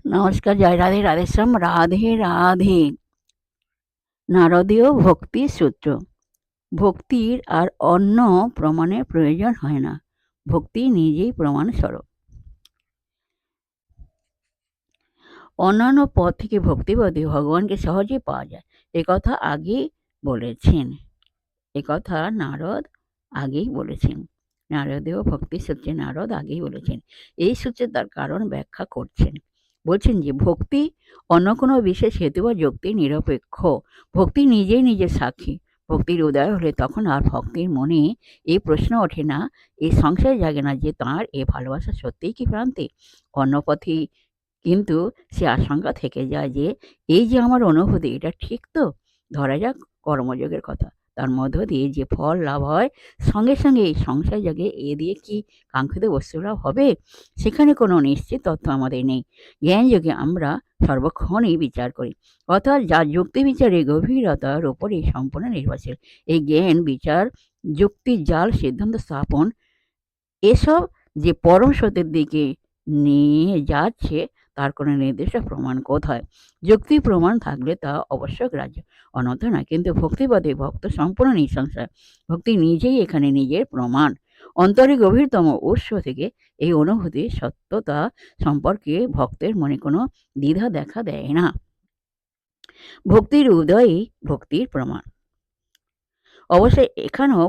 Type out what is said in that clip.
নমস্কার, জয় রাধে, রাধেশ্যাম, রাধে রাধে। নারদীয় ভক্তি সূত্র। ভক্তির আর অন্য প্রমাণের প্রয়োজন হয় না, ভক্তি নিজেই প্রমাণ স্বরূপ। অন্যান্য পথ থেকে ভক্তিপদে ভগবানকে সহজেই পাওয়া যায়, একথা আগেই বলেছেন। একথা নারদ আগেই বলেছেন। নারদীয় ভক্তি সূত্রে নারদ আগেই বলেছেন। এই সূত্রে তার কারণ ব্যাখ্যা করছেন। বলছেন যে ভক্তি অন্য কোনো বিশেষ হেতু বা যুক্তি নিরপেক্ষ। ভক্তি নিজেই নিজের সাক্ষী। ভক্তির উদয় হলে তখন আর ভক্তের মনে এই প্রশ্ন ওঠে না, এই সংশয় জাগে না যে তাঁর এ ভালোবাসা সত্যিই কি প্রান্তিক, অন্য পথে। কিন্তু সে আশঙ্কা থেকে যায় যে এই যে আমার অনুভূতি, এটা ঠিক তো। ধরা যাক কর্মযোগের কথা, তার মধ্য দিয়ে যে ফল লাভ হয়, সঙ্গে সঙ্গে এই সংশয় জাগে, এ দিয়ে কি কাঙ্ক্ষিত বস্তু লাভ হবে? সেখানে কোনো নিশ্চিত তথ্য আমাদের নেই। জ্ঞান যোগে আমরা সর্বক্ষণই বিচার করি, অর্থাৎ যা যুক্তি বিচারের গভীরতার উপরই সম্পূর্ণ নির্ভরশীল। এই জ্ঞান বিচার, যুক্তি জাল, সিদ্ধান্ত স্থাপন, এসব যে পরম সত্যের দিকে নিয়ে যাচ্ছে, তার কোনো নির্দিষ্ট প্রমাণ কোথায়? যুক্তি প্রমাণ থাকলে তা অবশ্য গ্রাহ্য, অনন্ত নয়। কিন্তু ভক্তিপদে ভক্ত সম্পূর্ণ নিঃসংশয়। ভক্তি নিজেই এখানে নিজের প্রমাণ। অন্তরে গভীরতম উৎস থেকে এই অনুভূতির সত্যতা সম্পর্কে ভক্তের মনে কোনো দ্বিধা দেখা দেয় না। ভক্তির উদয়ই ভক্তির প্রমাণ। অবশ্যই এখানেও